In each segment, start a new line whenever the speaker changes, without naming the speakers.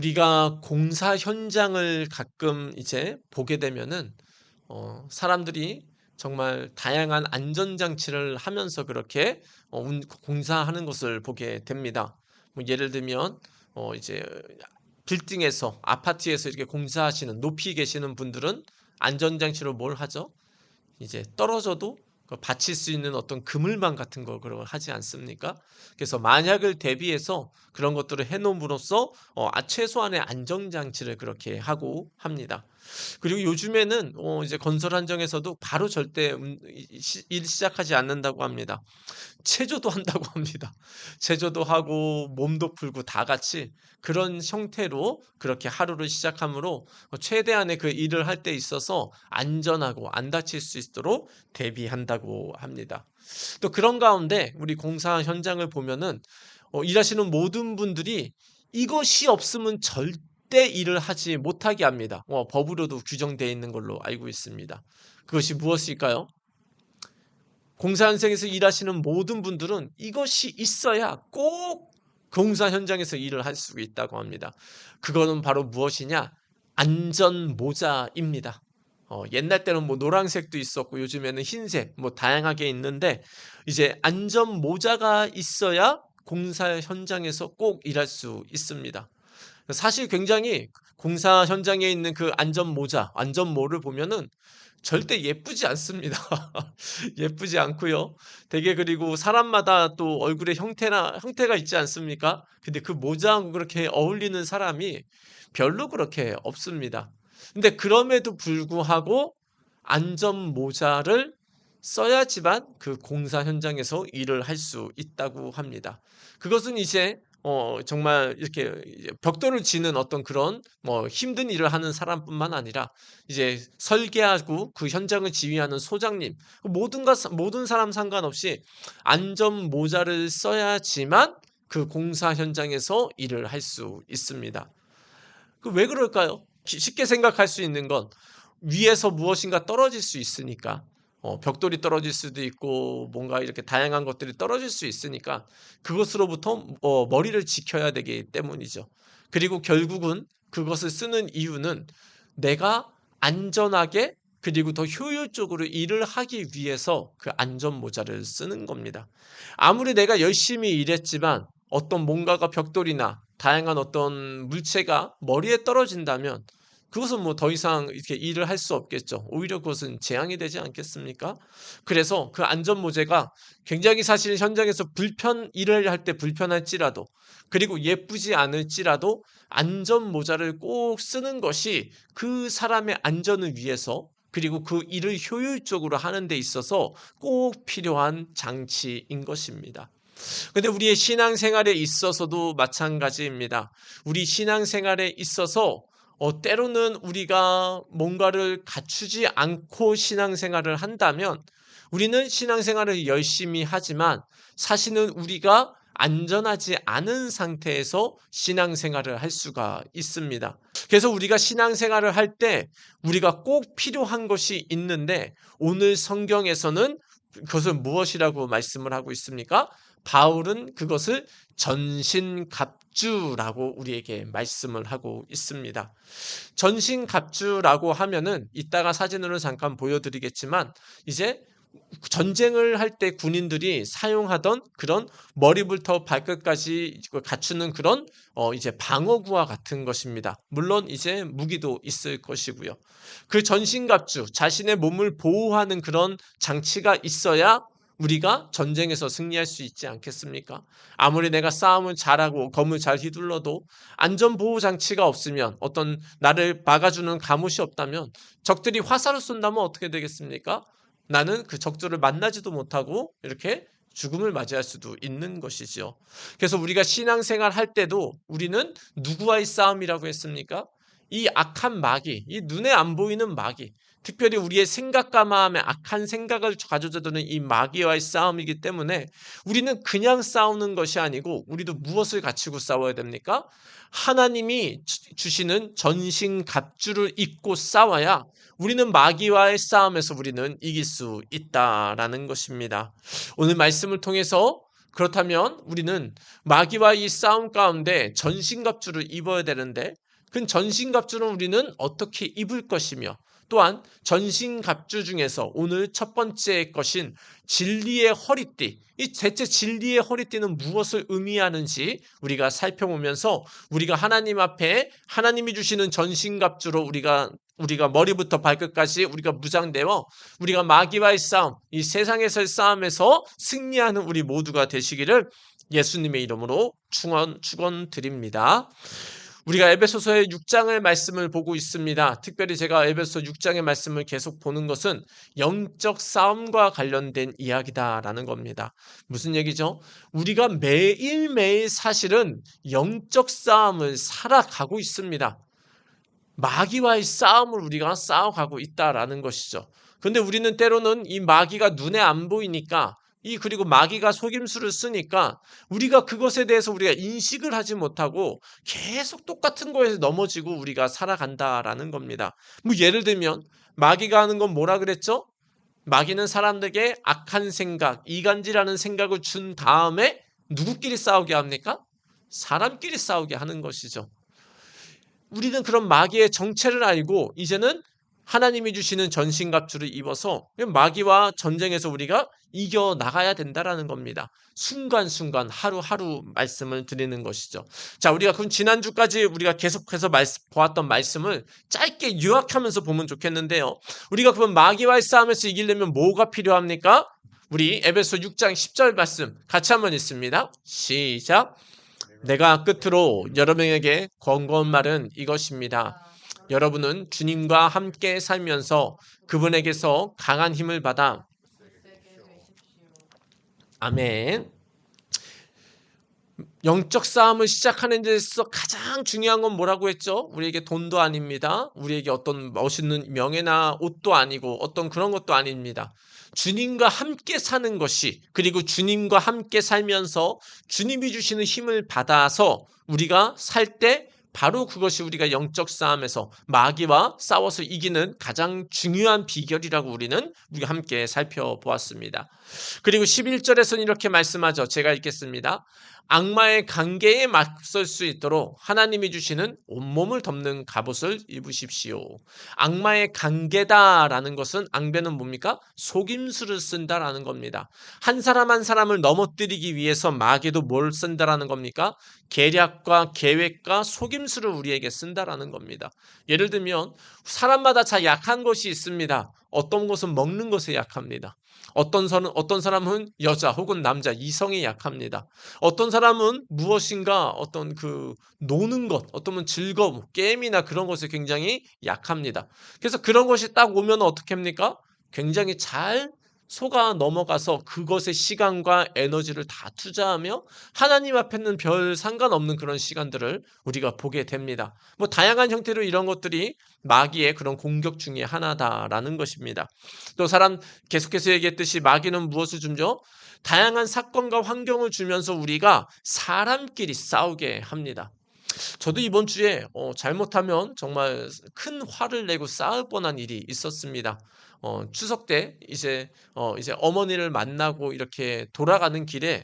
우리가 공사 현장을 가끔 이제 보게 되면은 사람들이 정말 다양한 안전장치를 하면서 그렇게 공사하는 것을 보게 됩니다. 뭐 예를 들면 이제 빌딩에서 아파트에서 이렇게 공사하시는 높이 계시는 분들은 안전장치로 뭘 하죠? 이제 떨어져도 그 받칠 수 있는 어떤 그물망 같은 거 그런 걸 하지 않습니까? 그래서 만약을 대비해서 그런 것들을 해 놓음으로써 최소한의 안정 장치를 그렇게 하고 합니다. 그리고 요즘에는 이제 건설 현장에서도 바로 절대 일 시작하지 않는다고 합니다. 체조도 한다고 합니다. 체조도 하고 몸도 풀고 다 같이 그런 형태로 그렇게 하루를 시작하므로 최대한의 그 일을 할 때 있어서 안전하고 안 다칠 수 있도록 대비한다고 합니다. 또 그런 가운데 우리 공사 현장을 보면은 일하시는 모든 분들이 이것이 없으면 절대 일을 하지 못하게 합니다. 법으로도 규정되어 있는 걸로 알고 있습니다. 그것이 무엇일까요? 공사 현장에서 일하시는 모든 분들은 이것이 있어야 꼭 공사 현장에서 일을 할 수 있다고 합니다. 그거는 바로 무엇이냐? 안전 모자입니다. 옛날 때는 뭐 노란색도 있었고 요즘에는 흰색 뭐 다양하게 있는데 이제 안전 모자가 있어야 공사 현장에서 꼭 일할 수 있습니다. 사실 굉장히 공사 현장에 있는 그 안전 모자, 안전모를 보면은 절대 예쁘지 않습니다. 예쁘지 않고요. 되게 그리고 사람마다 또 얼굴의 형태가 있지 않습니까? 근데 그 모자하고 그렇게 어울리는 사람이 별로 그렇게 없습니다. 근데 그럼에도 불구하고 안전 모자를 써야지만 그 공사 현장에서 일을 할 수 있다고 합니다. 그것은 이제 정말 이렇게 이제 벽돌을 지는 어떤 그런 뭐 힘든 일을 하는 사람뿐만 아니라 이제 설계하고 그 현장을 지휘하는 소장님 모든 사람 상관없이 안전 모자를 써야지만 그 공사 현장에서 일을 할 수 있습니다. 그 왜 그럴까요? 쉽게 생각할 수 있는 건 위에서 무엇인가 떨어질 수 있으니까 벽돌이 떨어질 수도 있고 뭔가 이렇게 다양한 것들이 떨어질 수 있으니까 그것으로부터 머리를 지켜야 되기 때문이죠. 그리고 결국은 그것을 쓰는 이유는 내가 안전하게 그리고 더 효율적으로 일을 하기 위해서 그 안전 모자를 쓰는 겁니다. 아무리 내가 열심히 일했지만 어떤 뭔가가 벽돌이나 다양한 어떤 물체가 머리에 떨어진다면 그것은 뭐 더 이상 이렇게 일을 할 수 없겠죠. 오히려 그것은 재앙이 되지 않겠습니까? 그래서 그 안전 모재가 굉장히 사실 현장에서 일을 할 때 불편할지라도 그리고 예쁘지 않을지라도 안전 모자를 꼭 쓰는 것이 그 사람의 안전을 위해서 그리고 그 일을 효율적으로 하는 데 있어서 꼭 필요한 장치인 것입니다. 근데 우리의 신앙생활에 있어서도 마찬가지입니다. 우리 신앙생활에 있어서 때로는 우리가 뭔가를 갖추지 않고 신앙생활을 한다면 우리는 신앙생활을 열심히 하지만 사실은 우리가 안전하지 않은 상태에서 신앙생활을 할 수가 있습니다. 그래서 우리가 신앙생활을 할 때 우리가 꼭 필요한 것이 있는데 오늘 성경에서는 그것을 무엇이라고 말씀을 하고 있습니까? 바울은 그것을 전신갑주라고 우리에게 말씀을 하고 있습니다. 전신갑주라고 하면은 이따가 사진으로 잠깐 보여드리겠지만 이제 전쟁을 할 때 군인들이 사용하던 그런 머리부터 발끝까지 갖추는 그런 이제 방어구와 같은 것입니다. 물론 이제 무기도 있을 것이고요. 그 전신갑주 자신의 몸을 보호하는 그런 장치가 있어야 우리가 전쟁에서 승리할 수 있지 않겠습니까? 아무리 내가 싸움을 잘하고 검을 잘 휘둘러도 안전보호 장치가 없으면 어떤 나를 막아주는 감옷이 없다면 적들이 화살을 쏜다면 어떻게 되겠습니까? 나는 그 적들을 만나지도 못하고 이렇게 죽음을 맞이할 수도 있는 것이지요. 그래서 우리가 신앙생활 할 때도 우리는 누구와의 싸움이라고 했습니까? 이 악한 마귀, 이 눈에 안 보이는 마귀, 특별히 우리의 생각과 마음에 악한 생각을 가져다 두는 이 마귀와의 싸움이기 때문에 우리는 그냥 싸우는 것이 아니고 우리도 무엇을 갖추고 싸워야 됩니까? 하나님이 주시는 전신갑주를 입고 싸워야 우리는 마귀와의 싸움에서 우리는 이길 수 있다라는 것입니다. 오늘 말씀을 통해서 그렇다면 우리는 마귀와 이 싸움 가운데 전신갑주를 입어야 되는데 그 전신갑주는 우리는 어떻게 입을 것이며 또한 전신갑주 중에서 오늘 첫 번째 것인 진리의 허리띠, 이 대체 진리의 허리띠는 무엇을 의미하는지 우리가 살펴보면서 우리가 하나님 앞에 하나님이 주시는 전신갑주로 우리가 머리부터 발끝까지 우리가 무장되어 우리가 마귀와의 싸움, 이 세상에서의 싸움에서 승리하는 우리 모두가 되시기를 예수님의 이름으로 축원드립니다. 우리가 에베소서의 6장의 말씀을 보고 있습니다. 특별히 제가 에베소 6장의 말씀을 계속 보는 것은 영적 싸움과 관련된 이야기다라는 겁니다. 무슨 얘기죠? 우리가 매일매일 사실은 영적 싸움을 살아가고 있습니다. 마귀와의 싸움을 우리가 싸워가고 있다라는 것이죠. 그런데 우리는 때로는 이 마귀가 눈에 안 보이니까 그리고 마귀가 속임수를 쓰니까 우리가 그것에 대해서 우리가 인식을 하지 못하고 계속 똑같은 거에서 넘어지고 우리가 살아간다라는 겁니다. 뭐 예를 들면 마귀가 하는 건 뭐라 그랬죠? 마귀는 사람들에게 악한 생각, 이간질하는 생각을 준 다음에 누구끼리 싸우게 합니까? 사람끼리 싸우게 하는 것이죠. 우리는 그런 마귀의 정체를 알고 이제는 하나님이 주시는 전신갑주를 입어서 마귀와 전쟁에서 우리가 이겨나가야 된다라는 겁니다. 순간순간 하루하루 말씀을 드리는 것이죠. 자, 우리가 그럼 지난주까지 우리가 계속해서 보았던 말씀을 짧게 요약하면서 보면 좋겠는데요. 우리가 그럼 마귀와의 싸움에서 이기려면 뭐가 필요합니까? 우리 에베소 6장 10절 말씀 같이 한번 읽습니다. 시작. 내가 끝으로 여러분에게 권고한 말은 이것입니다. 여러분은 주님과 함께 살면서 그분에게서 강한 힘을 받아 아멘. 영적 싸움을 시작하는 데 있어서 가장 중요한 건 뭐라고 했죠? 우리에게 돈도 아닙니다. 우리에게 어떤 멋있는 명예나 옷도 아니고 어떤 그런 것도 아닙니다. 주님과 함께 사는 것이, 그리고 주님과 함께 살면서 주님이 주시는 힘을 받아서 우리가 살 때 바로 그것이 우리가 영적 싸움에서 마귀와 싸워서 이기는 가장 중요한 비결이라고 우리가 함께 살펴보았습니다. 그리고 11절에서는 이렇게 말씀하죠. 제가 읽겠습니다. 악마의 관계에 맞설 수 있도록 하나님이 주시는 온몸을 덮는 갑옷을 입으십시오. 악마의 관계다라는 것은 앙배는 뭡니까? 속임수를 쓴다라는 겁니다. 한 사람 한 사람을 넘어뜨리기 위해서 마귀도 뭘 쓴다라는 겁니까? 계략과 계획과 속임수를 우리에게 쓴다라는 겁니다. 예를 들면 사람마다 다 약한 것이 있습니다. 어떤 것은 먹는 것에 약합니다. 어떤 사람은 여자 혹은 남자, 이성에 약합니다. 어떤 사람은 무엇인가 어떤 노는 것, 어떤 즐거움, 게임이나 그런 것에 굉장히 약합니다. 그래서 그런 것이 딱 오면 어떻게 합니까? 굉장히 잘 속아 넘어가서 그것에 시간과 에너지를 다 투자하며 하나님 앞에는 별 상관없는 그런 시간들을 우리가 보게 됩니다. 뭐 다양한 형태로 이런 것들이 마귀의 그런 공격 중에 하나다라는 것입니다. 또 계속해서 얘기했듯이 마귀는 무엇을 주죠? 다양한 사건과 환경을 주면서 우리가 사람끼리 싸우게 합니다. 저도 이번 주에 잘못하면 정말 큰 화를 내고 싸울 뻔한 일이 있었습니다. 추석 때 이제 어머니를 만나고 이렇게 돌아가는 길에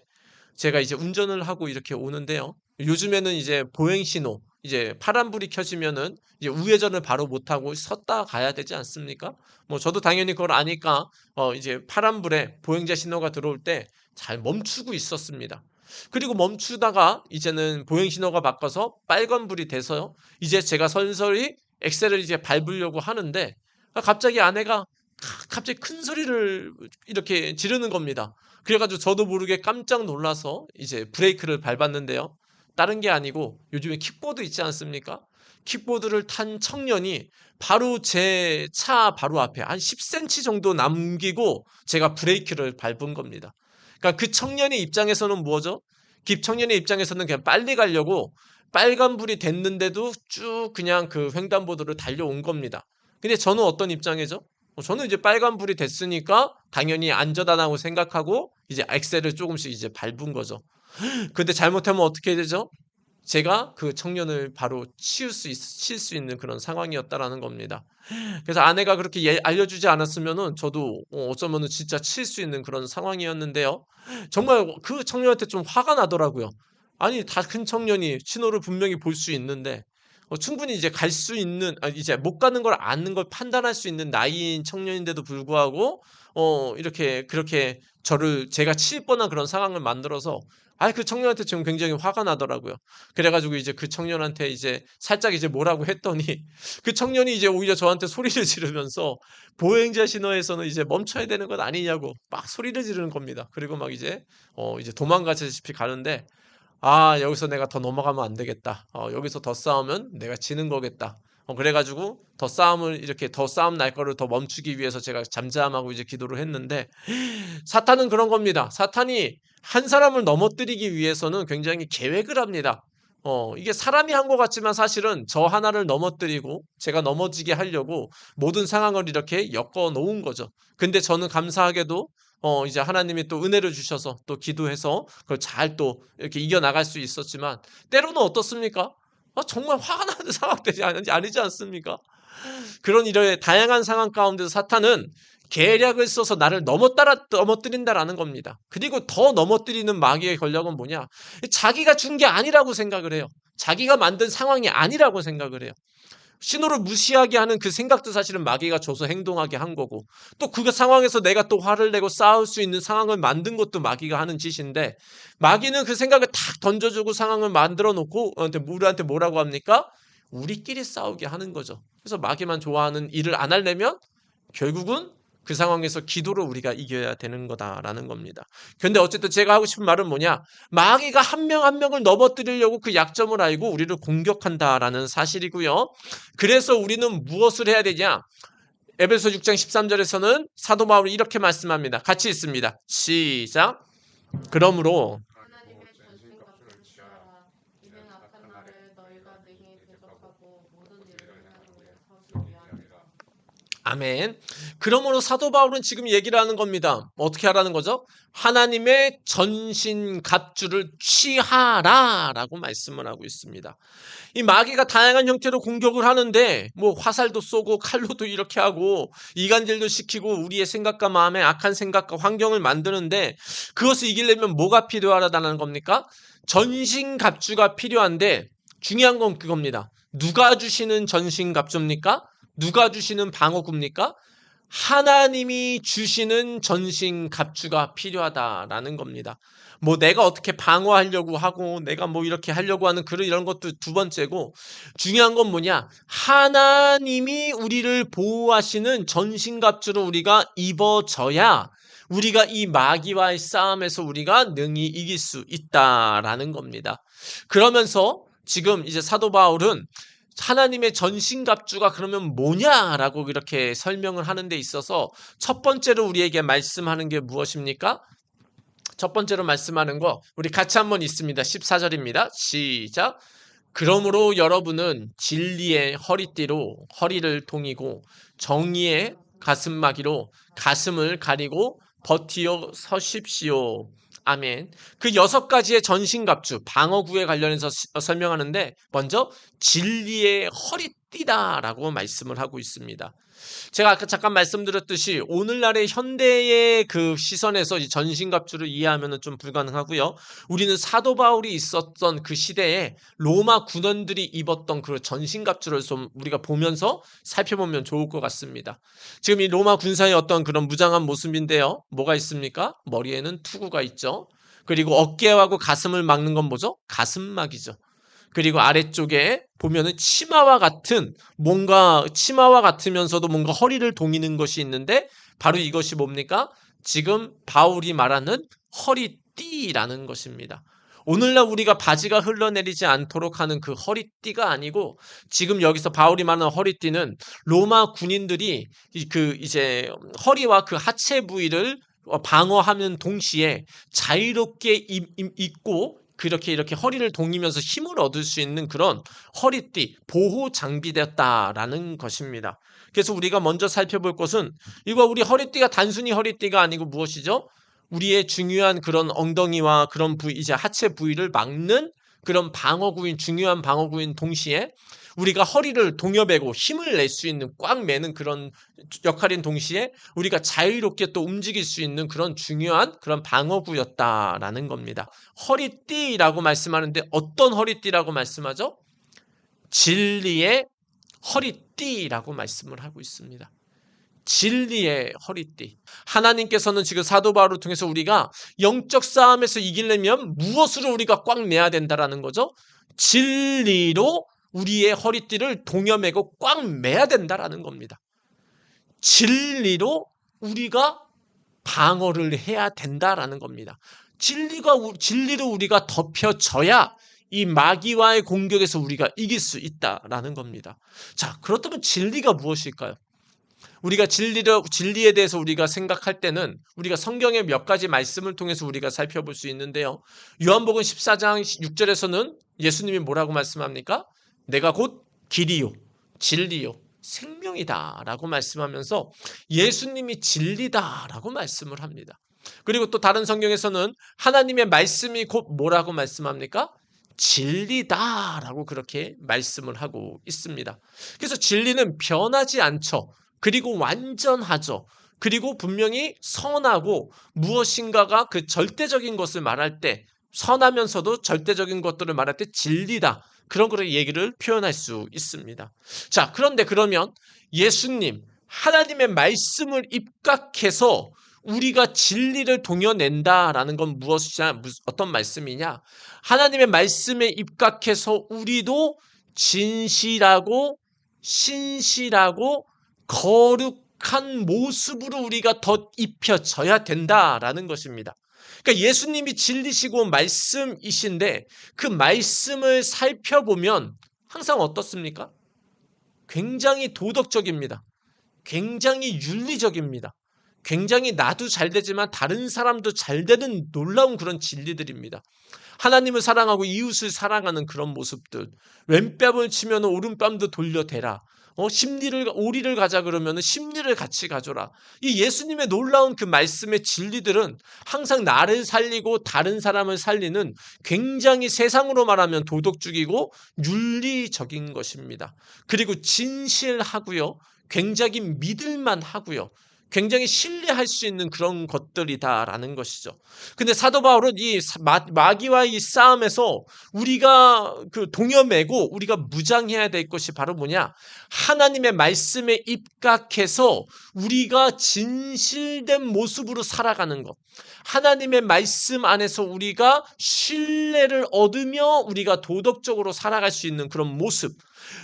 제가 이제 운전을 하고 이렇게 오는데요. 요즘에는 이제 보행 신호, 이제 파란불이 켜지면은 이제 우회전을 바로 못하고 섰다 가야 되지 않습니까? 뭐 저도 당연히 그걸 아니까 이제 파란불에 보행자 신호가 들어올 때 잘 멈추고 있었습니다. 그리고 멈추다가 이제는 보행 신호가 바꿔서 빨간불이 돼서요. 이제 제가 선설히 엑셀을 이제 밟으려고 하는데 갑자기 아내가 갑자기 큰 소리를 이렇게 지르는 겁니다. 그래가지고 저도 모르게 깜짝 놀라서 이제 브레이크를 밟았는데요. 다른 게 아니고 요즘에 킥보드 있지 않습니까? 킥보드를 탄 청년이 바로 제 차 바로 앞에 한 10cm 정도 남기고 제가 브레이크를 밟은 겁니다. 그러니까 그 청년의 입장에서는 뭐죠? 청년의 입장에서는 그냥 빨리 가려고 빨간불이 됐는데도 쭉 그냥 그 횡단보도를 달려온 겁니다. 근데 저는 어떤 입장이죠? 저는 이제 빨간불이 됐으니까 당연히 안전하다고 생각하고 이제 엑셀을 조금씩 이제 밟은 거죠. 근데 잘못하면 어떻게 되죠? 제가 그 청년을 바로 칠 수 있는 그런 상황이었다라는 겁니다. 그래서 아내가 그렇게 알려주지 않았으면은 저도 어쩌면은 진짜 칠 수 있는 그런 상황이었는데요. 정말 그 청년한테 좀 화가 나더라고요. 아니, 다 큰 청년이 신호를 분명히 볼 수 있는데 충분히 이제 갈 수 있는, 이제 못 가는 걸 아는 걸 판단할 수 있는 나이인 청년인데도 불구하고 이렇게 그렇게 제가 칠 뻔한 그런 상황을 만들어서 그 청년한테 지금 굉장히 화가 나더라고요. 그래 가지고 이제 그 청년한테 이제 살짝 이제 뭐라고 했더니 그 청년이 이제 오히려 저한테 소리를 지르면서 보행자 신호에서는 이제 멈춰야 되는 것 아니냐고 막 소리를 지르는 겁니다. 그리고 막 이제 도망가시다시피 가는데, 여기서 내가 더 넘어가면 안 되겠다. 여기서 더 싸우면 내가 지는 거겠다. 그래 가지고 더 싸움 날 거를 더 멈추기 위해서 제가 잠잠하고 이제 기도를 했는데, 사탄은 그런 겁니다. 사탄이 한 사람을 넘어뜨리기 위해서는 굉장히 계획을 합니다. 이게 사람이 한 것 같지만 사실은 저 하나를 넘어뜨리고 제가 넘어지게 하려고 모든 상황을 이렇게 엮어 놓은 거죠. 근데 저는 감사하게도 이제 하나님이 또 은혜를 주셔서 또 기도해서 그걸 잘 또 이렇게 이겨나갈 수 있었지만, 때로는 어떻습니까? 정말 화가 나는 상황들이 아니지 않습니까? 그런 이런 다양한 상황 가운데서 사탄은 계략을 써서 나를 넘어뜨린다라는 겁니다. 그리고 더 넘어뜨리는 마귀의 전략은 뭐냐? 자기가 준 게 아니라고 생각을 해요. 자기가 만든 상황이 아니라고 생각을 해요. 신호를 무시하게 하는 그 생각도 사실은 마귀가 줘서 행동하게 한 거고, 또 그 상황에서 내가 또 화를 내고 싸울 수 있는 상황을 만든 것도 마귀가 하는 짓인데, 마귀는 그 생각을 탁 던져주고 상황을 만들어 놓고 우리한테 뭐라고 합니까? 우리끼리 싸우게 하는 거죠. 그래서 마귀만 좋아하는 일을 안 하려면 결국은 그 상황에서 기도로 우리가 이겨야 되는 거다라는 겁니다. 근데 어쨌든 제가 하고 싶은 말은 뭐냐? 마귀가 한 명 한 명을 넘어뜨리려고 그 약점을 알고 우리를 공격한다라는 사실이고요. 그래서 우리는 무엇을 해야 되냐? 에베소 6장 13절에서는 사도 바울이 이렇게 말씀합니다. 같이 있습니다. 시작. 그러므로
하나님의 전신갑주를 취하라. 이는 악한 날에 너희가 능히 대적하고 모든 일을 행하는 후에 서기 위함이라.
아멘. 그러므로 사도 바울은 지금 얘기를 하는 겁니다. 어떻게 하라는 거죠? 하나님의 전신 갑주를 취하라라고 말씀을 하고 있습니다. 이 마귀가 다양한 형태로 공격을 하는데 뭐 화살도 쏘고 칼로도 이렇게 하고 이간질도 시키고 우리의 생각과 마음에 악한 생각과 환경을 만드는데, 그것을 이기려면 뭐가 필요하다는 겁니까? 전신갑주가 필요한데, 중요한 건 그겁니다. 누가 주시는 전신갑주입니까? 누가 주시는 방어구입니까? 하나님이 주시는 전신갑주가 필요하다라는 겁니다. 뭐 내가 어떻게 방어하려고 하고 내가 뭐 이렇게 하려고 하는 이런 것도 두 번째고, 중요한 건 뭐냐? 하나님이 우리를 보호하시는 전신갑주를 우리가 입어져야 우리가 이 마귀와의 싸움에서 우리가 능히 이길 수 있다라는 겁니다. 그러면서 지금 이제 사도 바울은 하나님의 전신갑주가 그러면 뭐냐라고 이렇게 설명을 하는 데 있어서 첫 번째로 우리에게 말씀하는 게 무엇입니까? 첫 번째로 말씀하는 거 우리 같이 한번 읽습니다. 14절입니다. 시작. 그러므로 여러분은 진리의 허리띠로 허리를 동이고 정의의 가슴막이로 가슴을 가리고 버티어 서십시오. 아멘. 그 6가지의 전신갑주, 방어구에 관련해서 설명하는데, 먼저 진리의 허리띠다라고 말씀을 하고 있습니다. 제가 아까 잠깐 말씀드렸듯이 오늘날의 현대의 그 시선에서 이 전신갑주를 이해하면 좀 불가능하고요. 우리는 사도 바울이 있었던 그 시대에 로마 군원들이 입었던 그 전신갑주를 좀 우리가 보면서 살펴보면 좋을 것 같습니다. 지금 이 로마 군사의 어떤 그런 무장한 모습인데요. 뭐가 있습니까? 머리에는 투구가 있죠. 그리고 어깨하고 가슴을 막는 건 뭐죠? 가슴막이죠. 그리고 아래쪽에 보면은 치마와 같으면서도 뭔가 허리를 동이는 것이 있는데, 바로 이것이 뭡니까? 지금 바울이 말하는 허리띠라는 것입니다. 오늘날 우리가 바지가 흘러내리지 않도록 하는 그 허리띠가 아니고, 지금 여기서 바울이 말하는 허리띠는 로마 군인들이 이제 허리와 그 하체 부위를 방어하는 동시에 자유롭게 입고 그렇게 이렇게 허리를 동이면서 힘을 얻을 수 있는 그런 허리띠, 보호 장비되었다라는 것입니다. 그래서 우리가 먼저 살펴볼 것은, 이거 우리 허리띠가 단순히 허리띠가 아니고 무엇이죠? 우리의 중요한 그런 엉덩이와 그런 부위, 이제 하체 부위를 막는 그런 방어구인, 중요한 방어구인 동시에 우리가 허리를 동여매고 힘을 낼 수 있는, 꽉 매는 그런 역할인 동시에 우리가 자유롭게 또 움직일 수 있는 그런 중요한 그런 방어구였다라는 겁니다. 허리띠라고 말씀하는데 어떤 허리띠라고 말씀하죠? 진리의 허리띠라고 말씀을 하고 있습니다. 진리의 허리띠. 하나님께서는 지금 사도 바울을 통해서 우리가 영적 싸움에서 이기려면 무엇으로 우리가 꽉 매야 된다라는 거죠? 진리로 우리의 허리띠를 동여매고 꽉 매야 된다라는 겁니다. 진리로 우리가 방어를 해야 된다라는 겁니다. 진리로 우리가 덮여져야 이 마귀와의 공격에서 우리가 이길 수 있다라는 겁니다. 자, 그렇다면 진리가 무엇일까요? 우리가 진리에 대해서 우리가 생각할 때는 우리가 성경의 몇 가지 말씀을 통해서 우리가 살펴볼 수 있는데요. 요한복음 14장 6절에서는 예수님이 뭐라고 말씀합니까? 내가 곧 길이요, 진리요, 생명이다 라고 말씀하면서 예수님이 진리다 라고 말씀을 합니다. 그리고 또 다른 성경에서는 하나님의 말씀이 곧 뭐라고 말씀합니까? 진리다 라고 그렇게 말씀을 하고 있습니다. 그래서 진리는 변하지 않죠. 그리고 완전하죠. 그리고 분명히 선하고 무엇인가가 그 절대적인 것을 말할 때, 선하면서도 절대적인 것들을 말할 때 진리다. 그런 거를 얘기를 표현할 수 있습니다. 자, 그런데 그러면 예수님, 하나님의 말씀을 입각해서 우리가 진리를 동여낸다라는 건 무엇이냐, 어떤 말씀이냐? 하나님의 말씀에 입각해서 우리도 진실하고 신실하고 거룩한 모습으로 우리가 덧 입혀져야 된다라는 것입니다. 그러니까 예수님이 진리시고 말씀이신데 그 말씀을 살펴보면 항상 어떻습니까? 굉장히 도덕적입니다. 굉장히 윤리적입니다. 굉장히 나도 잘 되지만 다른 사람도 잘 되는 놀라운 그런 진리들입니다. 하나님을 사랑하고 이웃을 사랑하는 그런 모습들. 왼뺨을 치면 오른뺨도 돌려대라. 오리를 가자 그러면 심리를 같이 가져라. 이 예수님의 놀라운 그 말씀의 진리들은 항상 나를 살리고 다른 사람을 살리는 굉장히 세상으로 말하면 도덕적이고 윤리적인 것입니다. 그리고 진실하고요. 굉장히 믿을만 하고요. 굉장히 신뢰할 수 있는 그런 것들이다라는 것이죠. 근데 사도 바울은 이 마귀와 이 싸움에서 우리가 그 동여매고 우리가 무장해야 될 것이 바로 뭐냐? 하나님의 말씀에 입각해서 우리가 진실된 모습으로 살아가는 것. 하나님의 말씀 안에서 우리가 신뢰를 얻으며 우리가 도덕적으로 살아갈 수 있는 그런 모습.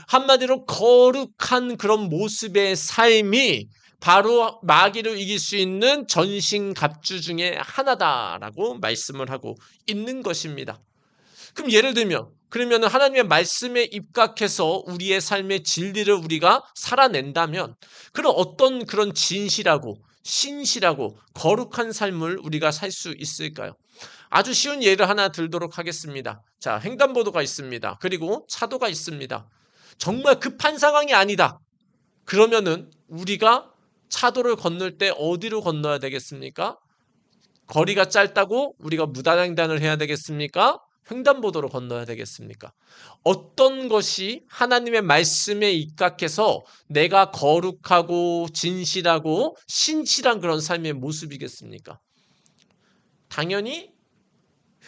한마디로 거룩한 그런 모습의 삶이 바로 마귀를 이길 수 있는 전신갑주 중에 하나다라고 말씀을 하고 있는 것입니다. 그럼 예를 들면 그러면 하나님의 말씀에 입각해서 우리의 삶의 진리를 우리가 살아낸다면 그럼 어떤 그런 진실하고 신실하고 거룩한 삶을 우리가 살 수 있을까요? 아주 쉬운 예를 하나 들도록 하겠습니다. 자, 횡단보도가 있습니다. 그리고 차도가 있습니다. 정말 급한 상황이 아니다. 그러면은 우리가 차도를 건널 때 어디로 건너야 되겠습니까? 거리가 짧다고 우리가 무단횡단을 해야 되겠습니까? 횡단보도로 건너야 되겠습니까? 어떤 것이 하나님의 말씀에 입각해서 내가 거룩하고 진실하고 신실한 그런 삶의 모습이겠습니까? 당연히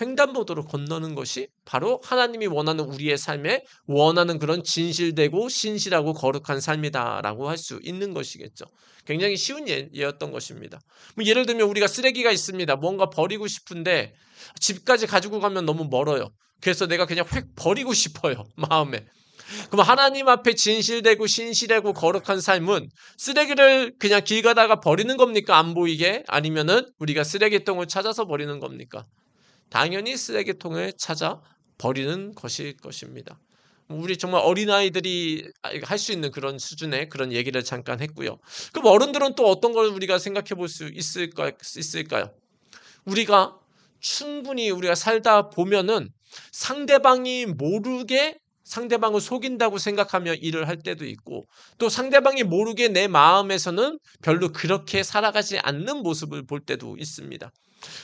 횡단보도로 건너는 것이 바로 하나님이 원하는 우리의 삶에 원하는 그런 진실되고 신실하고 거룩한 삶이다라고 할 수 있는 것이겠죠. 굉장히 쉬운 예였던 것입니다. 예를 들면 우리가 쓰레기가 있습니다. 뭔가 버리고 싶은데 집까지 가지고 가면 너무 멀어요. 그래서 내가 그냥 휙 버리고 싶어요. 마음에. 그럼 하나님 앞에 진실되고 신실하고 거룩한 삶은 쓰레기를 그냥 길 가다가 버리는 겁니까? 안 보이게? 아니면은 우리가 쓰레기통을 찾아서 버리는 겁니까? 당연히 쓰레기통을 찾아 버리는 것일 것입니다. 우리 정말 어린아이들이 할 수 있는 그런 수준의 그런 얘기를 잠깐 했고요. 그럼 어른들은 또 어떤 걸 우리가 생각해 볼 수 있을까요? 우리가 충분히 우리가 살다 보면은 상대방이 모르게 상대방을 속인다고 생각하며 일을 할 때도 있고 또 상대방이 모르게 내 마음에서는 별로 그렇게 살아가지 않는 모습을 볼 때도 있습니다.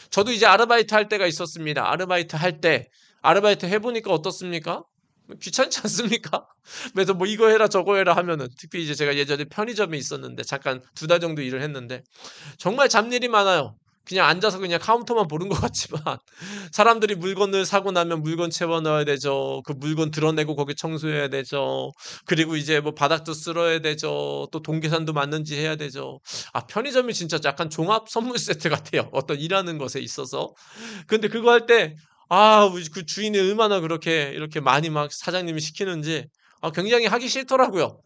저도 이제 아르바이트 할 때가 있었습니다. 아르바이트 할 때 아르바이트 해보니까 어떻습니까? 귀찮지 않습니까? 그래서 뭐 이거 해라 저거 해라 하면은, 특히 이제 제가 예전에 편의점에 있었는데 잠깐 2달 정도 일을 했는데 정말 잡일이 많아요. 그냥 앉아서 그냥 카운터만 보는 것 같지만 사람들이 물건을 사고 나면 물건 채워 넣어야 되죠. 그 물건 드러내고 거기 청소해야 되죠. 그리고 이제 뭐 바닥도 쓸어야 되죠. 또 동계산도 맞는지 해야 되죠. 아, 편의점이 진짜 약간 종합 선물 세트 같아요. 어떤 일하는 것에 있어서. 근데 그거 할 때, 그 주인이 얼마나 그렇게 이렇게 많이 막 사장님이 시키는지 굉장히 하기 싫더라고요.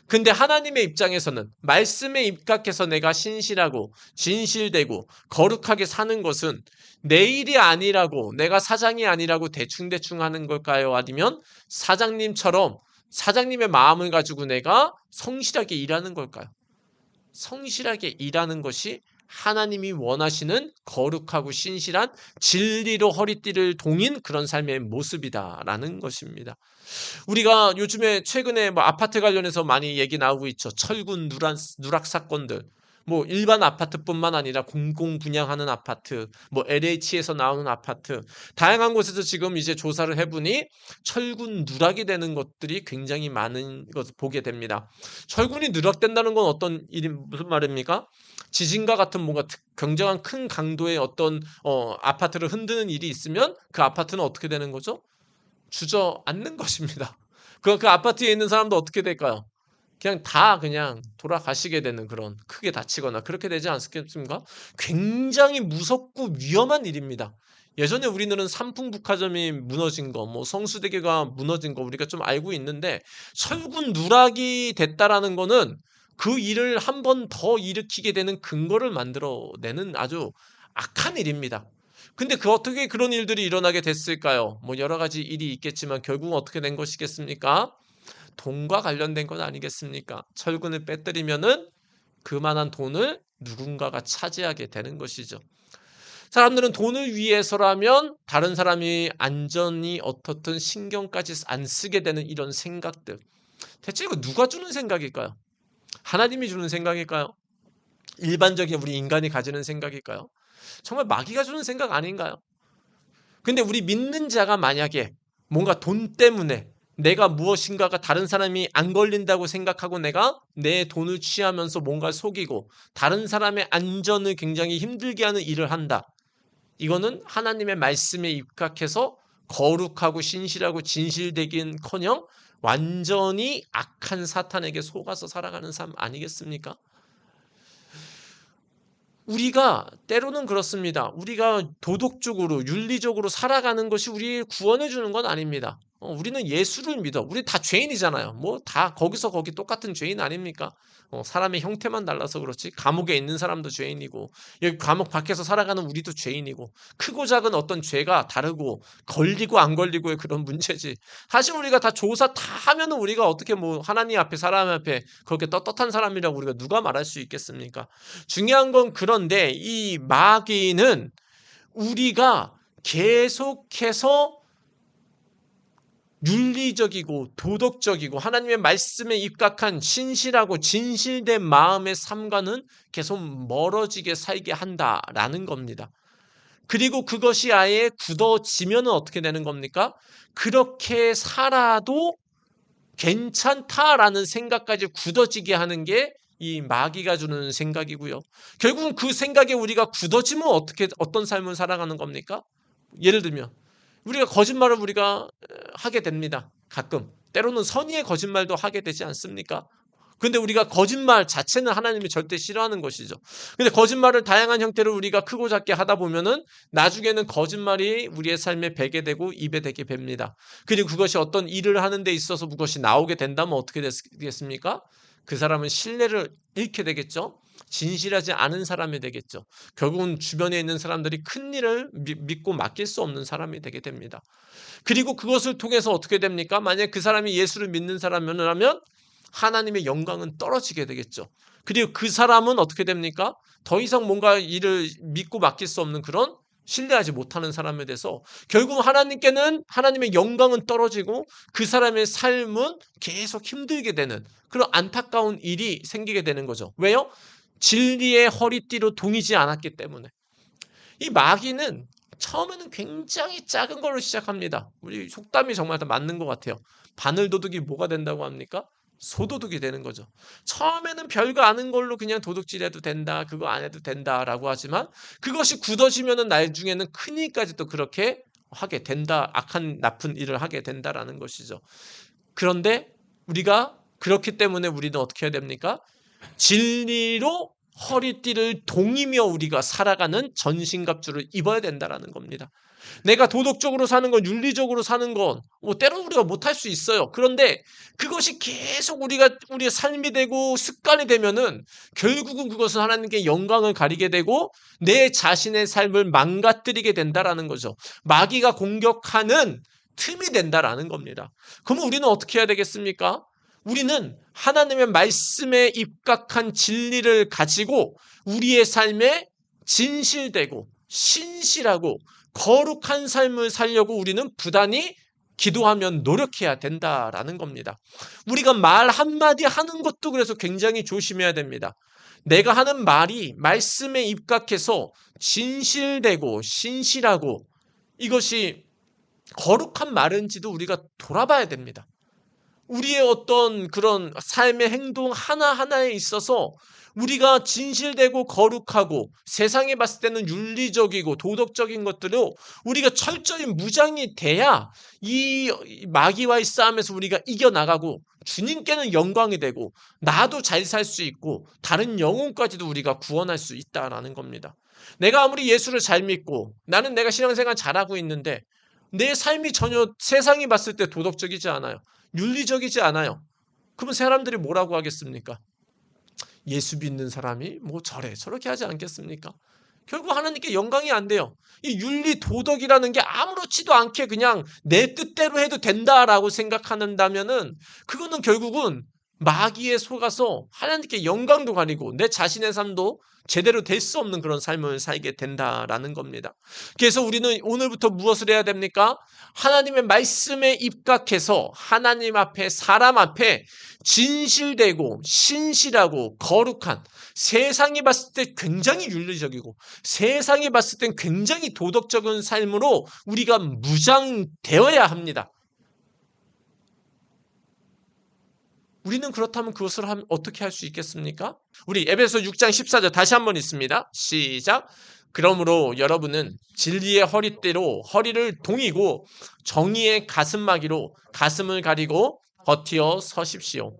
근데 하나님의 입장에서는 말씀에 입각해서 내가 신실하고 진실되고 거룩하게 사는 것은 내 일이 아니라고, 내가 사장이 아니라고 대충대충 하는 걸까요? 아니면 사장님처럼 사장님의 마음을 가지고 내가 성실하게 일하는 걸까요? 성실하게 일하는 것이 하나님이 원하시는 거룩하고 신실한 진리로 허리띠를 동인 그런 삶의 모습이다라는 것입니다. 우리가 요즘에 최근에 뭐 아파트 관련해서 많이 얘기 나오고 있죠. 철근 누락 사건들. 뭐 일반 아파트뿐만 아니라 공공 분양하는 아파트, 뭐 LH에서 나오는 아파트, 다양한 곳에서 지금 이제 조사를 해보니 철근 누락이 되는 것들이 굉장히 많은 것을 보게 됩니다. 철근이 누락된다는 건 어떤 일이 무슨 말입니까? 지진과 같은 뭔가 굉장한 큰 강도의 어떤 아파트를 흔드는 일이 있으면 그 아파트는 어떻게 되는 거죠? 주저앉는 것입니다. 그 아파트에 있는 사람도 어떻게 될까요? 그냥 돌아가시게 되는 그런, 크게 다치거나 그렇게 되지 않겠습니까? 굉장히 무섭고 위험한 일입니다. 예전에 우리는 삼풍백화점이 무너진 거, 뭐 성수대교가 무너진 거 우리가 좀 알고 있는데 철근 누락이 됐다라는 거는 그 일을 한 번 더 일으키게 되는 근거를 만들어내는 아주 악한 일입니다. 근데 어떻게 그런 일들이 일어나게 됐을까요? 뭐 여러 가지 일이 있겠지만 결국은 어떻게 된 것이겠습니까? 돈과 관련된 것 아니겠습니까? 철근을 빼뜨리면은 그만한 돈을 누군가가 차지하게 되는 것이죠. 사람들은 돈을 위해서라면 다른 사람이 안전이 어떻든 신경까지 안 쓰게 되는 이런 생각들. 대체 이거 누가 주는 생각일까요? 하나님이 주는 생각일까요? 일반적인 우리 인간이 가지는 생각일까요? 정말 마귀가 주는 생각 아닌가요? 근데 우리 믿는 자가 만약에 뭔가 돈 때문에 내가 무엇인가가 다른 사람이 안 걸린다고 생각하고 내가 내 돈을 취하면서 뭔가 속이고 다른 사람의 안전을 굉장히 힘들게 하는 일을 한다. 이거는 하나님의 말씀에 입각해서 거룩하고 신실하고 진실되긴커녕 완전히 악한 사탄에게 속아서 살아가는 삶 아니겠습니까? 우리가 때로는 그렇습니다. 우리가 도덕적으로 윤리적으로 살아가는 것이 우리를 구원해 주는 건 아닙니다. 우리는 예수를 믿어. 우리 다 죄인이잖아요. 뭐 다 거기서 거기 똑같은 죄인 아닙니까? 사람의 형태만 달라서 그렇지. 감옥에 있는 사람도 죄인이고 여기 감옥 밖에서 살아가는 우리도 죄인이고 크고 작은 어떤 죄가 다르고 걸리고 안 걸리고의 그런 문제지. 사실 우리가 다 조사 다 하면은 우리가 어떻게 뭐 하나님 앞에 사람 앞에 그렇게 떳떳한 사람이라고 우리가 누가 말할 수 있겠습니까? 중요한 건 그런데 이 마귀는 우리가 계속해서 윤리적이고 도덕적이고 하나님의 말씀에 입각한 신실하고 진실된 마음의 삶과는 계속 멀어지게 살게 한다라는 겁니다. 그리고 그것이 아예 굳어지면 어떻게 되는 겁니까? 그렇게 살아도 괜찮다라는 생각까지 굳어지게 하는 게 이 마귀가 주는 생각이고요. 결국은 그 생각에 우리가 굳어지면 어떤 삶을 살아가는 겁니까? 예를 들면 우리가 거짓말을 우리가 하게 됩니다. 가끔. 때로는 선의의 거짓말도 하게 되지 않습니까? 근데 우리가 거짓말 자체는 하나님이 절대 싫어하는 것이죠. 근데 거짓말을 다양한 형태로 우리가 크고 작게 하다 보면은 나중에는 거짓말이 우리의 삶에 배게 되고 입에 대게 뵙니다. 그리고 그것이 어떤 일을 하는 데 있어서 그것이 나오게 된다면 어떻게 되겠습니까? 그 사람은 신뢰를 잃게 되겠죠. 진실하지 않은 사람이 되겠죠. 결국은 주변에 있는 사람들이 큰 일을 믿고 맡길 수 없는 사람이 되게 됩니다. 그리고 그것을 통해서 어떻게 됩니까? 만약 그 사람이 예수를 믿는 사람이라면 하나님의 영광은 떨어지게 되겠죠. 그리고 그 사람은 어떻게 됩니까? 더 이상 뭔가 일을 믿고 맡길 수 없는 그런 신뢰하지 못하는 사람에 대해서 결국 하나님께는 하나님의 영광은 떨어지고 그 사람의 삶은 계속 힘들게 되는 그런 안타까운 일이 생기게 되는 거죠. 왜요? 진리의 허리띠로 동이지 않았기 때문에. 이 마귀는 처음에는 굉장히 작은 걸로 시작합니다. 우리 속담이 정말 다 맞는 것 같아요. 바늘 도둑이 뭐가 된다고 합니까? 소도둑이 되는 거죠. 처음에는 별거 아닌 걸로 그냥 도둑질해도 된다, 그거 안 해도 된다라고 하지만 그것이 굳어지면은 나중에는 큰 일까지도 그렇게 하게 된다, 악한 나쁜 일을 하게 된다라는 것이죠. 그런데 우리가 그렇기 때문에 우리는 어떻게 해야 됩니까? 진리로 허리띠를 동이며 우리가 살아가는 전신갑주를 입어야 된다라는 겁니다. 내가 도덕적으로 사는 건, 윤리적으로 사는 건, 때로는 우리가 못할 수 있어요. 그런데 그것이 계속 우리의 삶이 되고 습관이 되면은 결국은 그것은 하나님께 영광을 가리게 되고 내 자신의 삶을 망가뜨리게 된다라는 거죠. 마귀가 공격하는 틈이 된다라는 겁니다. 그러면 우리는 어떻게 해야 되겠습니까? 우리는 하나님의 말씀에 입각한 진리를 가지고 우리의 삶에 진실되고 신실하고 거룩한 삶을 살려고 우리는 부단히 기도하면 노력해야 된다라는 겁니다. 우리가 말 한마디 하는 것도 그래서 굉장히 조심해야 됩니다. 내가 하는 말이 말씀에 입각해서 진실되고 신실하고 이것이 거룩한 말인지도 우리가 돌아봐야 됩니다. 우리의 어떤 그런 삶의 행동 하나하나에 있어서 우리가 진실되고 거룩하고 세상에 봤을 때는 윤리적이고 도덕적인 것들로 우리가 철저히 무장이 돼야 이 마귀와의 싸움에서 우리가 이겨나가고 주님께는 영광이 되고 나도 잘 살 수 있고 다른 영혼까지도 우리가 구원할 수 있다라는 겁니다. 내가 아무리 예수를 잘 믿고 나는 내가 신앙생활 잘하고 있는데 내 삶이 전혀 세상이 봤을 때 도덕적이지 않아요. 윤리적이지 않아요. 그러면 사람들이 뭐라고 하겠습니까? 예수 믿는 사람이 뭐 저렇게 하지 않겠습니까? 결국 하나님께 영광이 안 돼요. 이 윤리 도덕이라는 게 아무렇지도 않게 그냥 내 뜻대로 해도 된다라고 생각한다면은 그거는 결국은 마귀에 속아서 하나님께 영광도 가리고 내 자신의 삶도 제대로 될 수 없는 그런 삶을 살게 된다라는 겁니다. 그래서 우리는 오늘부터 무엇을 해야 됩니까? 하나님의 말씀에 입각해서 하나님 앞에 사람 앞에 진실되고 신실하고 거룩한 세상이 봤을 때 굉장히 윤리적이고 세상이 봤을 땐 굉장히 도덕적인 삶으로 우리가 무장되어야 합니다. 우리는 그렇다면 그것을 어떻게 할 수 있겠습니까? 우리 에베소 6장 14절 다시 한번 있습니다. 시작. 그러므로 여러분은 진리의 허리띠로 허리를 동이고 정의의 가슴막이로 가슴을 가리고 버티어 서십시오.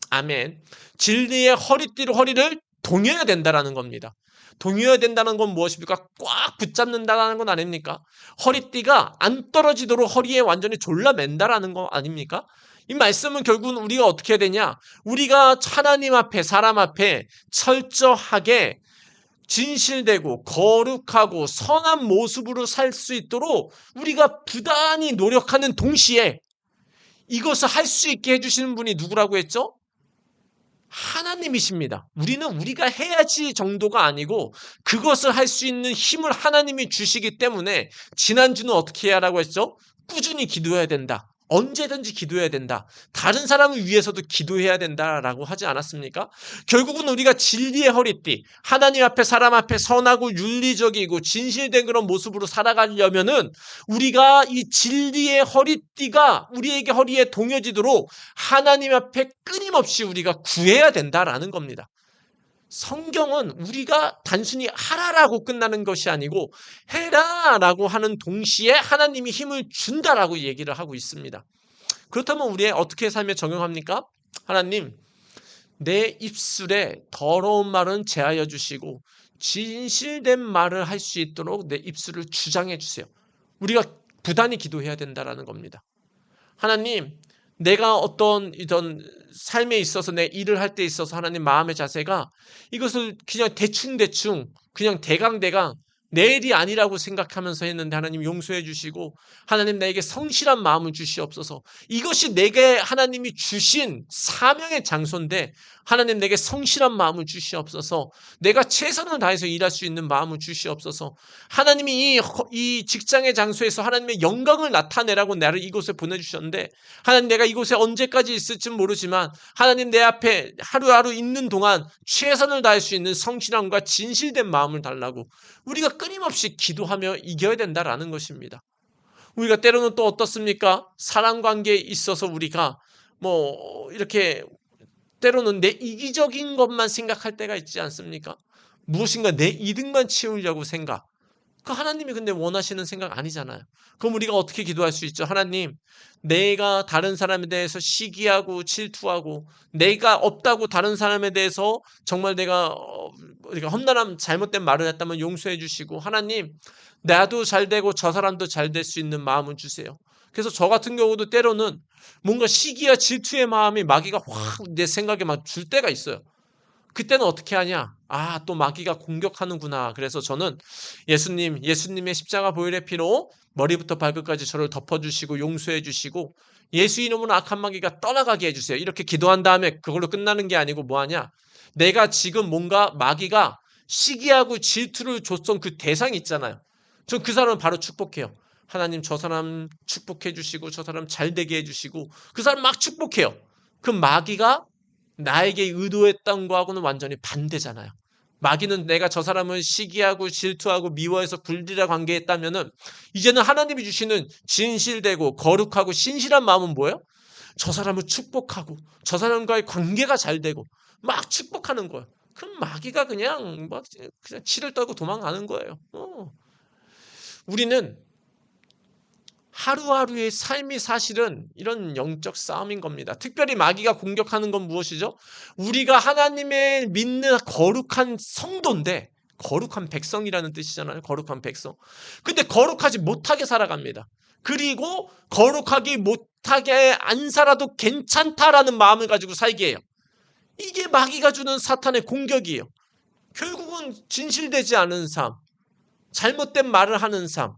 아멘. 진리의 허리띠로 허리를 동여야 된다라는 겁니다. 동여야 된다는 건 무엇입니까? 꽉 붙잡는다는 건 아닙니까? 허리띠가 안 떨어지도록 허리에 완전히 졸라맨다라는 거 아닙니까? 이 말씀은 결국은 우리가 어떻게 해야 되냐? 우리가 하나님 앞에 사람 앞에 철저하게 진실되고 거룩하고 선한 모습으로 살 수 있도록 우리가 부단히 노력하는 동시에 이것을 할 수 있게 해주시는 분이 누구라고 했죠? 하나님이십니다. 우리는 우리가 해야지 정도가 아니고 그것을 할 수 있는 힘을 하나님이 주시기 때문에 지난주는 어떻게 해야 하라고 했죠? 꾸준히 기도해야 된다. 언제든지 기도해야 된다. 다른 사람을 위해서도 기도해야 된다라고 하지 않았습니까? 결국은 우리가 진리의 허리띠, 하나님 앞에 사람 앞에 선하고 윤리적이고 진실된 그런 모습으로 살아가려면은 우리가 이 진리의 허리띠가 우리에게 허리에 동여지도록 하나님 앞에 끊임없이 우리가 구해야 된다라는 겁니다. 성경은 우리가 단순히 하라라고 끝나는 것이 아니고 해라라고 하는 동시에 하나님이 힘을 준다라고 얘기를 하고 있습니다. 그렇다면 우리의 어떻게 삶에 적용합니까? 하나님, 내 입술에 더러운 말은 제하여 주시고 진실된 말을 할 수 있도록 내 입술을 주장해 주세요. 우리가 부단히 기도해야 된다라는 겁니다. 하나님, 내가 어떤 이런 삶에 있어서 내 일을 할 때 있어서 하나님 마음의 자세가 이것을 그냥 대충 그냥 대강 내 일이 아니라고 생각하면서 했는데 하나님 용서해 주시고 하나님 나에게 성실한 마음을 주시옵소서. 이것이 내게 하나님이 주신 사명의 장소인데 하나님 내게 성실한 마음을 주시옵소서. 내가 최선을 다해서 일할 수 있는 마음을 주시옵소서. 하나님이 이 직장의 장소에서 하나님의 영광을 나타내라고 나를 이곳에 보내주셨는데 하나님 내가 이곳에 언제까지 있을지 모르지만 하나님 내 앞에 하루하루 있는 동안 최선을 다할 수 있는 성실함과 진실된 마음을 달라고 우리가 끊임없이 기도하며 이겨야 된다라는 것입니다. 우리가 때로는 또 어떻습니까? 사랑관계에 있어서 우리가 이렇게 때로는 내 이기적인 것만 생각할 때가 있지 않습니까? 무엇인가 내 이득만 채우려고 생각. 그 하나님이 근데 원하시는 생각 아니잖아요. 그럼 우리가 어떻게 기도할 수 있죠? 하나님, 내가 다른 사람에 대해서 시기하고 질투하고 내가 없다고 다른 사람에 대해서 정말 내가 험난한 잘못된 말을 했다면 용서해 주시고 하나님, 나도 잘 되고 저 사람도 잘 될 수 있는 마음을 주세요. 그래서 저 같은 경우도 때로는 뭔가 시기와 질투의 마음이 마귀가 확 내 생각에 막 줄 때가 있어요. 그때는 어떻게 하냐? 또 마귀가 공격하는구나. 그래서 저는 예수님의 십자가 보혈의 피로 머리부터 발끝까지 저를 덮어주시고 용서해 주시고 예수 이름으로 악한 마귀가 떠나가게 해주세요. 이렇게 기도한 다음에 그걸로 끝나는 게 아니고 뭐하냐? 내가 지금 뭔가 마귀가 시기하고 질투를 줬던 그 대상이 있잖아요. 전 그 사람을 바로 축복해요. 하나님 저 사람 축복해 주시고 저 사람 잘 되게 해주시고 그 사람 막 축복해요. 그 마귀가 나에게 의도했던 거하고는 완전히 반대잖아요. 마귀는 내가 저 사람을 시기하고 질투하고 미워해서 굴리라 관계했다면은 이제는 하나님이 주시는 진실되고 거룩하고 신실한 마음은 뭐예요? 저 사람을 축복하고 저 사람과의 관계가 잘 되고 막 축복하는 거예요. 그럼 마귀가 그냥 치를 떨고 도망가는 거예요. 우리는 하루하루의 삶이 사실은 이런 영적 싸움인 겁니다. 특별히 마귀가 공격하는 건 무엇이죠? 우리가 하나님의 믿는 거룩한 성도인데 거룩한 백성이라는 뜻이잖아요. 거룩한 백성. 근데 거룩하지 못하게 살아갑니다. 그리고 거룩하게 못하게 안 살아도 괜찮다라는 마음을 가지고 살게 해요. 이게 마귀가 주는 사탄의 공격이에요. 결국은 진실되지 않은 삶, 잘못된 말을 하는 삶,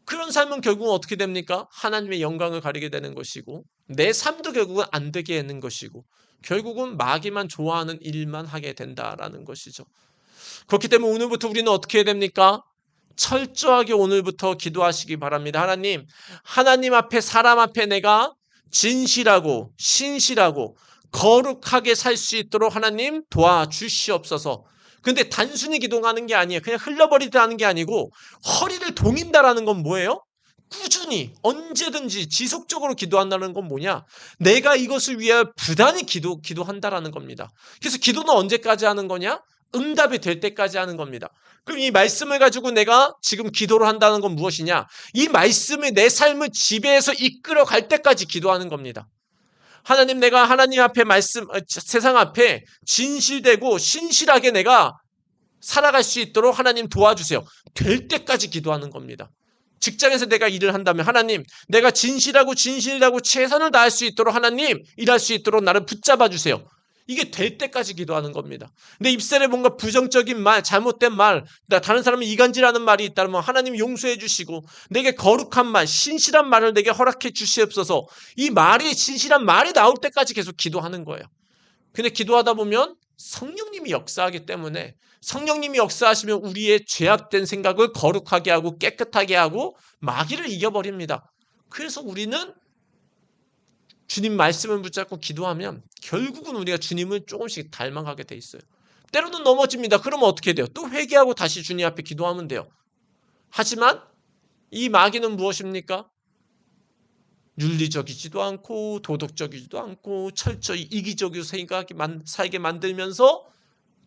그런 삶은 결국은 어떻게 됩니까? 하나님의 영광을 가리게 되는 것이고 내 삶도 결국은 안 되게 하는 것이고 결국은 마귀만 좋아하는 일만 하게 된다라는 것이죠. 그렇기 때문에 오늘부터 우리는 어떻게 해야 됩니까? 철저하게 오늘부터 기도하시기 바랍니다. 하나님 앞에 사람 앞에 내가 진실하고 신실하고 거룩하게 살 수 있도록 하나님 도와주시옵소서. 근데 단순히 기도하는 게 아니에요. 그냥 흘러버리다는 게 아니고 허리를 동인다라는 건 뭐예요? 꾸준히 언제든지 지속적으로 기도한다는 건 뭐냐? 내가 이것을 위해 부단히 기도한다라는 겁니다. 그래서 기도는 언제까지 하는 거냐? 응답이 될 때까지 하는 겁니다. 그럼 이 말씀을 가지고 내가 지금 기도를 한다는 건 무엇이냐? 이 말씀이 내 삶을 지배해서 이끌어 갈 때까지 기도하는 겁니다. 하나님, 내가 하나님 앞에 세상 앞에 진실되고 신실하게 내가 살아갈 수 있도록 하나님 도와주세요. 될 때까지 기도하는 겁니다. 직장에서 내가 일을 한다면 하나님, 내가 진실하고 최선을 다할 수 있도록 하나님, 일할 수 있도록 나를 붙잡아 주세요. 이게 될 때까지 기도하는 겁니다. 내 입술에 뭔가 부정적인 말, 잘못된 말, 다른 사람이 이간질하는 말이 있다면 하나님 용서해 주시고 내게 거룩한 말, 신실한 말을 내게 허락해 주시옵소서. 이 말이 신실한 말이 나올 때까지 계속 기도하는 거예요. 근데 기도하다 보면 성령님이 역사하기 때문에 성령님이 역사하시면 우리의 죄악된 생각을 거룩하게 하고 깨끗하게 하고 마귀를 이겨버립니다. 그래서 우리는 주님 말씀을 붙잡고 기도하면 결국은 우리가 주님을 조금씩 닮아가게 돼 있어요. 때로는 넘어집니다. 그러면 어떻게 돼요? 또 회개하고 다시 주님 앞에 기도하면 돼요. 하지만 이 마귀는 무엇입니까? 윤리적이지도 않고 도덕적이지도 않고 철저히 이기적으로 살게 만들면서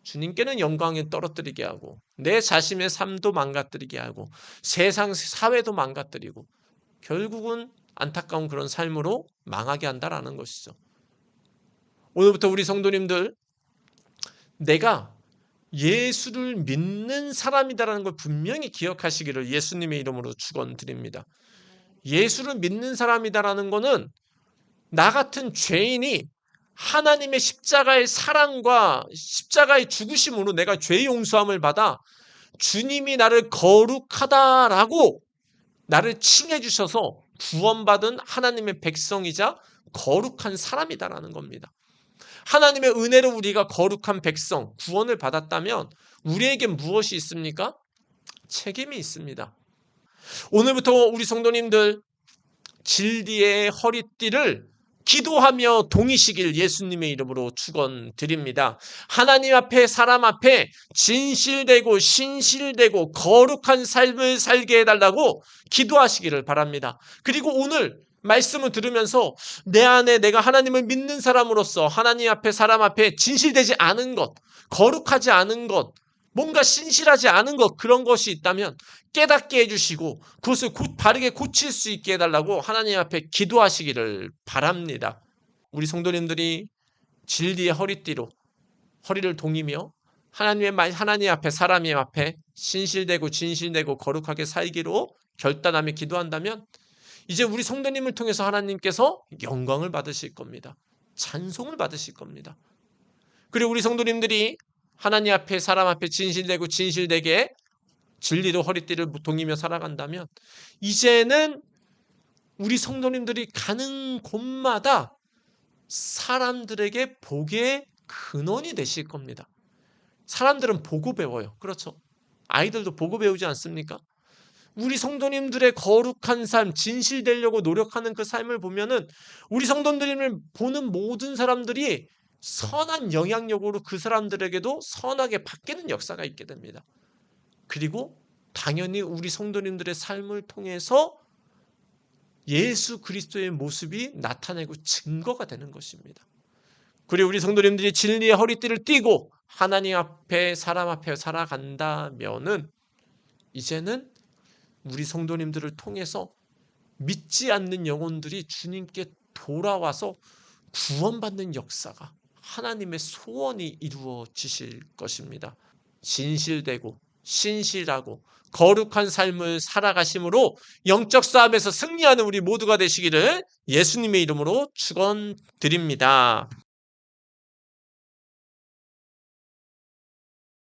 주님께는 영광에 떨어뜨리게 하고 내 자신의 삶도 망가뜨리게 하고 세상 사회도 망가뜨리고 결국은 안타까운 그런 삶으로 망하게 한다라는 것이죠. 오늘부터 우리 성도님들, 내가 예수를 믿는 사람이다라는 걸 분명히 기억하시기를 예수님의 이름으로 축원드립니다. 예수를 믿는 사람이다라는 것은 나 같은 죄인이 하나님의 십자가의 사랑과 십자가의 죽으심으로 내가 죄 용서함을 받아 주님이 나를 거룩하다라고 나를 칭해 주셔서 구원받은 하나님의 백성이자 거룩한 사람이다라는 겁니다. 하나님의 은혜로 우리가 거룩한 백성, 구원을 받았다면 우리에게 무엇이 있습니까? 책임이 있습니다. 오늘부터 우리 성도님들 진리의 허리띠를 기도하며 동이시길 예수님의 이름으로 축원드립니다. 하나님 앞에 사람 앞에 진실되고 신실되고 거룩한 삶을 살게 해달라고 기도하시기를 바랍니다. 그리고 오늘 말씀을 들으면서 내 안에 내가 하나님을 믿는 사람으로서 하나님 앞에 사람 앞에 진실되지 않은 것, 거룩하지 않은 것, 뭔가 신실하지 않은 것, 그런 것이 있다면 깨닫게 해주시고 그것을 바르게 고칠 수 있게 해달라고 하나님 앞에 기도하시기를 바랍니다. 우리 성도님들이 진리의 허리띠로 허리를 동이며 하나님 앞에 사람의 앞에 신실되고 진실되고 거룩하게 살기로 결단하며 기도한다면 이제 우리 성도님을 통해서 하나님께서 영광을 받으실 겁니다. 찬송을 받으실 겁니다. 그리고 우리 성도님들이 하나님 앞에 사람 앞에 진실되고 진실되게 진리로 허리띠를 동이며 살아간다면 이제는 우리 성도님들이 가는 곳마다 사람들에게 복의 근원이 되실 겁니다. 사람들은 보고 배워요. 그렇죠? 아이들도 보고 배우지 않습니까? 우리 성도님들의 거룩한 삶, 진실되려고 노력하는 그 삶을 보면은 우리 성도님을 보는 모든 사람들이 선한 영향력으로 그 사람들에게도 선하게 바뀌는 역사가 있게 됩니다. 그리고 당연히 우리 성도님들의 삶을 통해서 예수 그리스도의 모습이 나타내고 증거가 되는 것입니다. 그리고 우리 성도님들이 진리의 허리띠를 띠고 하나님 앞에 사람 앞에 살아간다면은 이제는 우리 성도님들을 통해서 믿지 않는 영혼들이 주님께 돌아와서 구원받는 역사가 하나님의 소원이 이루어지실 것입니다. 진실되고 신실하고 거룩한 삶을 살아가심으로 영적 싸움에서 승리하는 우리 모두가 되시기를 예수님의 이름으로 축원드립니다.